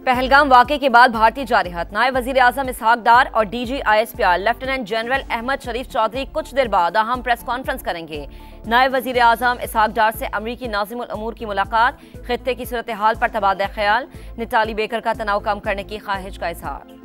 पहलगाम वाक़े के बाद भारतीय जारहात नायब वज़ीर आज़म इसहाक डार और DGISPR लेफ्टिनेंट जनरल अहमद शरीफ चौधरी कुछ देर बाद अहम प्रेस कॉन्फ्रेंस करेंगे। नायब वज़ीर आज़म इसहाक डार से अमरीकी नाज़िमुल अमूर की मुलाकात, खित्ते की सूरत हाल पर तबादला ख्याल, निताली बेकर का तनाव कम करने की ख्वाहिश का इजहार।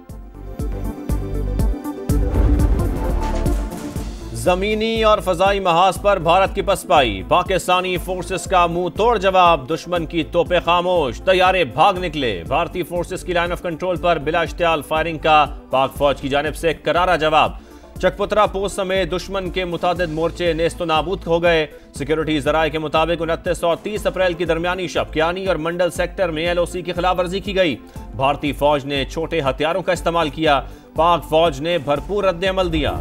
जमीनी और फजाई महाज पर भारत की पसपाई, पाकिस्तानी फोर्सेस का मुंह तोड़ जवाब, दुश्मन की तोपें खामोश, तैयारे भाग निकले। भारतीय फोर्सेस की लाइन ऑफ कंट्रोल पर बिला इश्तियाल फायरिंग का पाक फौज की जानिब से करारा जवाब। चकपुतरा पोस्ट समेत दुश्मन के मुतादिद मोर्चे नेस्तो नाबूद हो गए। सिक्योरिटी जराये के मुताबिक 29 और 30 अप्रैल की दरमियानी शब कियानी और मंडल सेक्टर में LOC की खिलाफ वर्जी की गई। भारतीय फौज ने छोटे हथियारों का इस्तेमाल किया, पाक फौज ने भरपूर रद्द-ए-अमल दिया।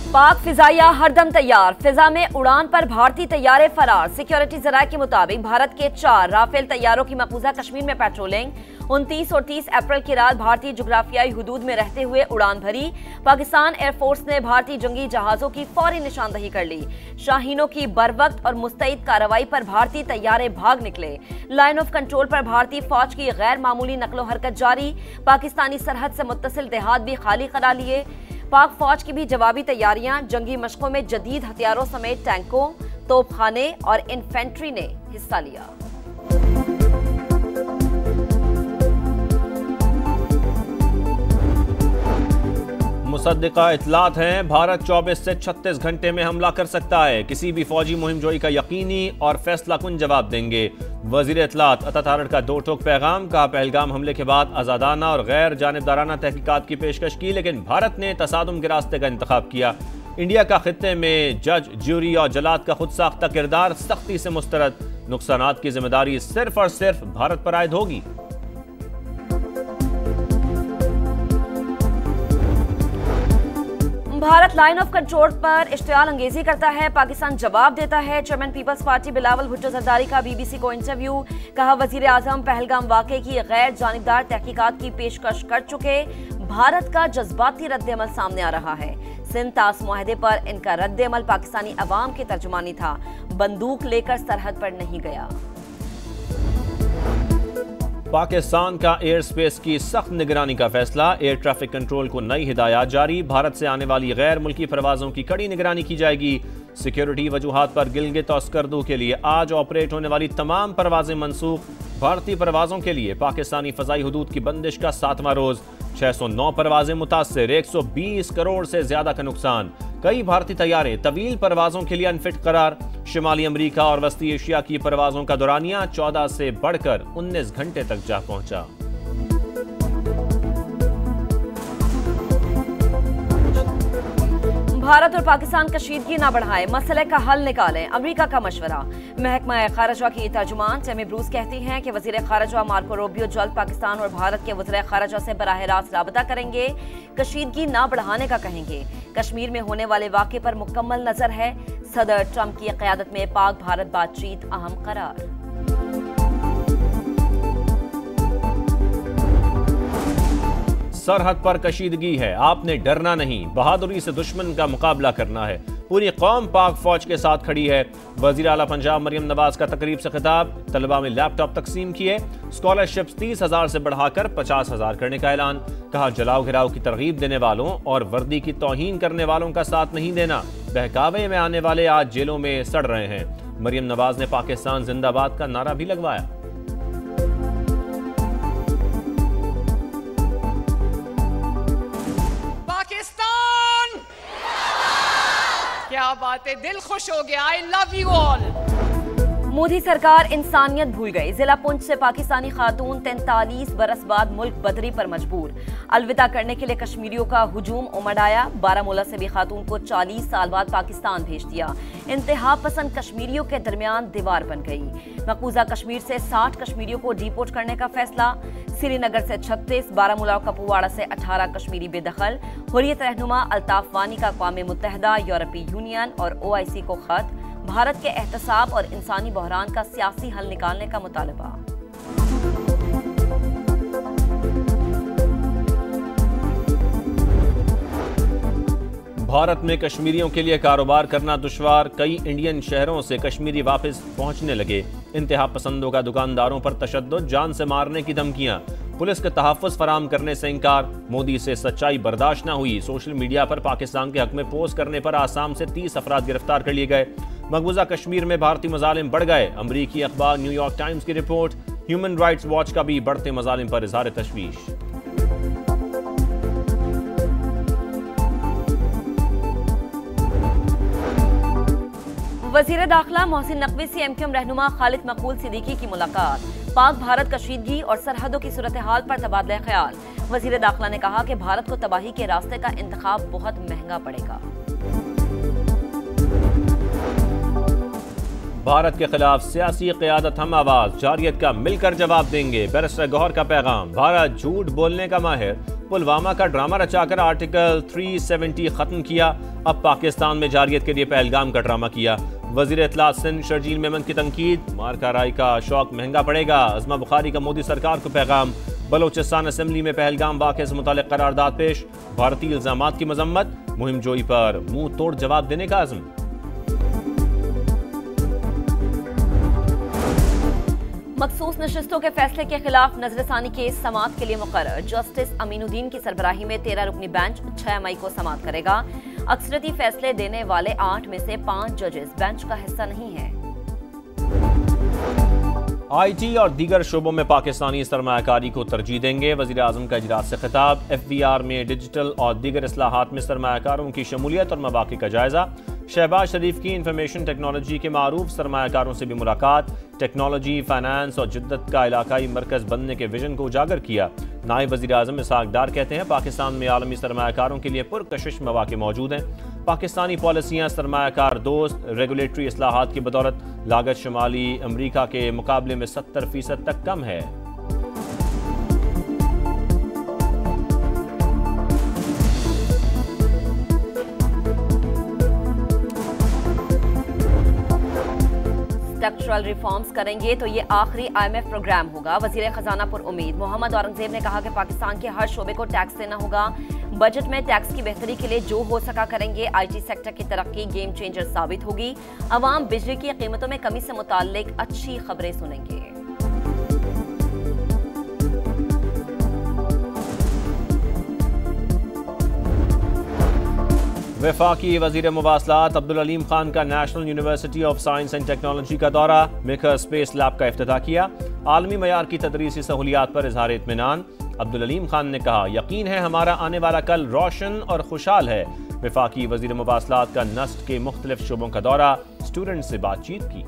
पाक फिजाइया हरदम तैयार, फिजा में उड़ान पर भारतीय तैयारे फरार। सिक्योरिटी जराये के मुताबिक भारत के 4 राफेल तैयारों की मकबूजा कश्मीर में पेट्रोलिंग। 29 और 30 अप्रैल की रात भारतीय जुग्राफियाई हुदूद में रहते हुए उड़ान भरी। पाकिस्तान एयरफोर्स ने भारतीय जंगी जहाजों की फौरी निशानदही कर ली। शाहीनों की बरवक्त और मुस्तैद कार्रवाई पर भारतीय तैयारे भाग निकले। लाइन ऑफ कंट्रोल पर भारतीय फौज की गैर मामूली नकलो हरकत जारी। पाकिस्तानी सरहद से मुत्तसिल देहात भी खाली करा लिए। पाक फौज की भी जवाबी तैयारियां, जंगी मशकों में जदीद हथियारों समेत टैंकों, तोपखाने और इन्फेंट्री ने हिस्सा लिया। मुसद्दिका इतलात हैं, भारत 24 से 36 घंटे में हमला कर सकता है। किसी भी फौजी मुहिम जोई का यकीनी और फैसला कुन जवाब देंगे। वजीर इतलात अतातारड़ का दो टोक पैगाम, कहा पहलगाम हमले के बाद आज़ादाना और गैर जानिबदाराना तहकीकात की पेशकश की, लेकिन भारत ने तसादुम के रास्ते का इंतखाब किया। इंडिया का खित्ते में जज, ज्यूरी और जलाद का खुद साख्ता किरदार सख्ती से मुस्तरद। नुकसानात की जिम्मेदारी सिर्फ और सिर्फ भारत पर आयद होगी। भारत लाइन ऑफ कंट्रोल पर इश्तियाल अंगेजी करता है, पाकिस्तान जवाब देता है। Chairman people's party Bilawal Bhutto Zardari का BBC को इंटरव्यू, कहा वजीर आजम पहलगाम वाक़े की गैर जानिबदार तहकीकात की पेशकश कर चुके। भारत का जज्बाती रद्द-ए-अमल सामने आ रहा है। सिंध तास मुआहदे पर इनका रद्द-ए-अमल पाकिस्तानी अवाम के तर्जुमानी था, बंदूक लेकर सरहद पर नहीं गया। पाकिस्तान का एयर स्पेस की सख्त निगरानी का फैसला, एयर ट्रैफिक कंट्रोल को नई हिदायत जारी। भारत से आने वाली गैर मुल्की परवाजों की कड़ी निगरानी की जाएगी। सिक्योरिटी वजूहात पर गिलगित और स्कर्दू के लिए आज ऑपरेट होने वाली तमाम परवाजें मनसूख। भारतीय परवाजों के लिए पाकिस्तानी फजाई हुदूद की बंदिश का 7वां रोज। 609 परवाजें मुतासर, 120 करोड़ से ज्यादा का नुकसान। कई भारतीय तैयारे तवील परवाजों के लिए अनफिट करार। शिमाली अमरीका और वस्ती एशिया की परवाजों का दौरानिया 14 से बढ़कर 19 घंटे तक जा पहुंचा। भारत और पाकिस्तान कशीदगी न बढ़ाएं, मसले का हल निकालें, अमेरिका का मशवरा। महकमा खारजा की तर्जुमान टेमी ब्रूस कहती हैं कि वजीर खारजा मार्को रूबियो जल्द पाकिस्तान और भारत के वज़ीर खारजा से बराह रास्त राबता करेंगे, कशीदगी न बढ़ाने का कहेंगे। कश्मीर में होने वाले वाक़े पर मुकम्मल नजर है। सदर ट्रंप की क़यादत में पाक भारत बातचीत अहम करार। सरहद पर कशीदगी है, आपने डरना नहीं, बहादुरी से दुश्मन का मुकाबला करना है। पूरी कौम पाक फौज के साथ खड़ी है। वजीर आला पंजाब मरियम नवाज का तकरीब से खिताब, तलबा में लैपटॉप तकसीम किए। स्कॉलरशिप्स 30,000 से बढ़ाकर 50,000 करने का ऐलान। कहा जलाओ घिराव की तरगीब देने वालों और वर्दी की तौहीन करने वालों का साथ नहीं देना। बहकावे में आने वाले आज जेलों में सड़ रहे हैं। मरियम नवाज ने पाकिस्तान जिंदाबाद का नारा भी लगवाया। क्या बात है, दिल खुश हो गया। I love you all. Modi सरकार इंसानियत भूल गई। जिला पुंछ से पाकिस्तानी खातून 43 बरस बाद मुल्क बदरी पर मजबूर। अलविदा करने के लिए कश्मीरियों का हुजूम उमड़ आया। बारामूला से भी खातून को 40 साल बाद पाकिस्तान भेज दिया। इंतहा पसंद कश्मीरियों के दरमियान दीवार बन गई। मकबूजा कश्मीर से 60 कश्मीरियों को डिपोर्ट करने का फैसला। श्रीनगर से 36, बारामूला और कपुवाड़ा से 18 कश्मीरी बेदखल। हुर्रियत रहनुमा अल्ताफ वानी का अक़वाम मुत्तहिदा, यूरोपीय यूनियन और OIC को खत। भारत के एहतसाब और इंसानी बहरान का सियासी हल निकालने का मुतालबा। भारत में कश्मीरियों के लिए कारोबार करना दुश्वार, कई इंडियन शहरों से कश्मीरी वापस पहुंचने लगे। इंतहा पसंदों का दुकानदारों पर तशद्दुद, जान से मारने की धमकियां, पुलिस के तहफ़्फ़ुज़ फराम करने से इनकार। मोदी से सच्चाई बर्दाश्त न हुई, सोशल मीडिया पर पाकिस्तान के हक में पोस्ट करने पर आसाम से 30 अफराद गिरफ्तार कर लिए गए। मकबूजा कश्मीर में भारतीय मजालिम बढ़ गए। अमरीकी अखबार न्यूयॉर्क टाइम्स की रिपोर्ट। ह्यूमन राइट्स वॉच का भी बढ़ते मजालिम पर इज़हार तशवीश। वज़ीर दाखिला मोहसिन नकवी से एमक्यूएम रहनुमा खालिद मकबूल सिद्दीकी की मुलाकात। पाक भारत कशीदगी और सरहदों की सूरत हाल पर तबादला ख्याल। वज़ीर दाखिला ने कहा कि भारत को तबाही के रास्ते का इंतखाब बहुत महंगा पड़ेगा। भारत के खिलाफ सियासी क़यादत हम आवाज, जारियत का मिलकर जवाब देंगे। बैरिस्टर गौहर का पैगाम, भारत झूठ बोलने का माहिर, पुलवामा का ड्रामा रचाकर आर्टिकल 370 खत्म किया, अब पाकिस्तान में जारियत के लिए पहलगाम का ड्रामा किया। वज़ीर इत्तलात सिंध शर्जील मेमन की तनकीद, मार्का राय का शौक महंगा पड़ेगा। अज़मा बुखारी का मोदी सरकार को पैगाम, बलोचिस्तान असम्बली में पहलगाम वाक़े से मुतालिक करारदाद पेश, भारतीय इल्ज़ामात की मजम्मत, मुहिम जोई पर मुंह तोड़ जवाब देने का अज़्म। मखसूस नशिस्तों के फैसले के खिलाफ नजरसानी केस समाअत के लिए मुकर्रर। जस्टिस अमीनुद्दीन की सरबराही में 13 रुकनी बेंच 6 मई को समाअत करेगा। अक्सरती फैसले देने वाले 8 में से 5 जजेस बेंच का हिस्सा नहीं है। IT और दीगर शोबों में पाकिस्तानी सरमायाकारी को तरजीह देंगे। वज़ीर आज़म का इजलास से खिताब। FBR में डिजिटल और दीगर इस्लाहात में सरमायाकारों की शमूलियत और मवाक़े का जायजा। शहबाज शरीफ की इंफॉर्मेशन टेक्नोलॉजी के मारूफ सरमायाकारों से भी मुलाकात। टेक्नोलॉजी, फाइनेंस और जिद्दत का इलाकाई मरकज बनने के विजन को उजागर किया। नायब वज़ीर आज़म इसहाक डार कहते हैं, पाकिस्तान में आलमी सरमायाकारों के लिए पुरकशिश मौक़े मौजूद हैं। पाकिस्तानी पॉलिसियाँ सरमायाकार दोस्त, रेगुलेटरी इस्लाहात की बदौलत लागत शुमाली अमरीका के मुकाबले में 70% तक कम है। स्ट्रक्चरल रिफॉर्म्स करेंगे तो ये आखिरी IMF प्रोग्राम होगा। वजीर खजाना पर उम्मीद। मोहम्मद औरंगजेब ने कहा कि पाकिस्तान के हर शोबे को टैक्स देना होगा। बजट में टैक्स की बेहतरी के लिए जो हो सका करेंगे। IT सेक्टर की तरक्की गेम चेंजर साबित होगी। अवाम बिजली की कीमतों में कमी से मुताल्लिक अच्छी खबरें सुनेंगे। वफाकी वज़ीर मुवासलात अब्दुल अलीम खान का national university of science and technology का दौरा। मेकर स्पेस लैब का इफ्तिताह किया। आलमी मयार की तदरीसी सहूलियात पर इजहार इत्मीनान। अब्दुल अलीम खान ने कहा, यकीन है हमारा आने वाला कल रोशन और खुशहाल है। वफाकी वज़ीर मुवासलात का नस्ट के मुख्तलिफ शोबों का दौरा, स्टूडेंट से बातचीत की।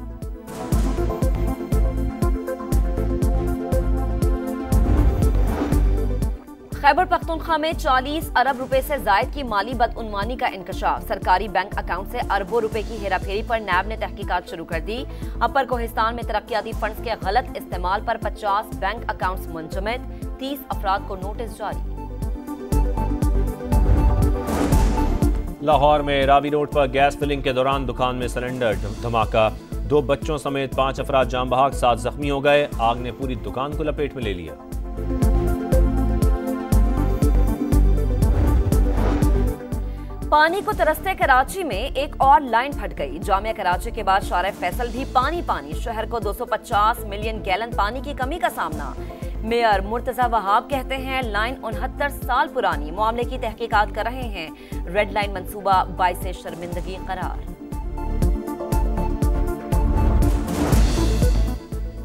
खैबर पख्तूनख्वा में 40 अरब रुपए से जायद की माली बदउनवानी का इंकशाफ। सरकारी बैंक अकाउंट से अरबों रुपए की हेराफेरी पर नैब ने तहकीकात शुरू कर दी। अपर कोहिस्तान में तरक्याती फंड्स के गलत इस्तेमाल पर 50 बैंक अकाउंट्स मुंजमद। 30 अफराद को नोटिस जारी। लाहौर में रावी रोड पर गैस फिलिंग के दौरान दुकान में सिलेंडर धमाका। 2 बच्चों समेत 5 अफराद जाम बहक, 7 जख्मी हो गए। आग ने पूरी दुकान को लपेट में ले लिया। पानी को तरसते कराची में एक और लाइन फट गई। जामिया कराची के बाद शारे फैसल भी पानी पानी। शहर को 250 मिलियन गैलन पानी की कमी का सामना। मेयर मुर्तजा वहाब कहते हैं, लाइन 69 साल पुरानी, मामले की तहकीकात कर रहे हैं। रेड लाइन मंसूबा बाइसे शर्मिंदगी करार।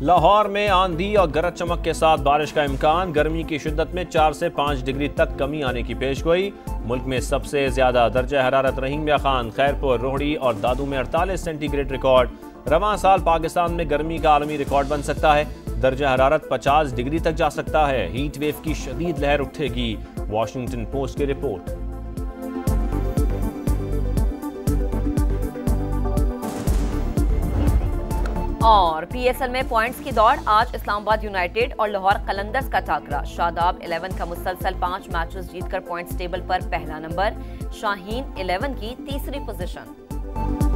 लाहौर में आंधी और गरज चमक के साथ बारिश का इम्कान। गर्मी की शिद्दत में 4 से 5 डिग्री तक कमी आने की पेशगोई। मुल्क में सबसे ज्यादा दर्जा हरारत रहीम मियां खान, खैरपुर, रोहड़ी और दादू में 48 सेंटीग्रेड रिकॉर्ड। रवां साल पाकिस्तान में गर्मी का आलमी रिकॉर्ड बन सकता है। दर्जा हरारत 50 डिग्री तक जा सकता है। हीट वेव की शदीद लहर उठेगी। वॉशिंगटन पोस्ट की रिपोर्ट। और PSL में पॉइंट्स की दौड़। आज इस्लामाबाद यूनाइटेड और लाहौर कलंदर्स का टाकरा। शादाब 11 का मुसलसल 5 मैचेस जीतकर पॉइंट्स टेबल पर पहला नंबर। शाहीन 11 की तीसरी पोजीशन।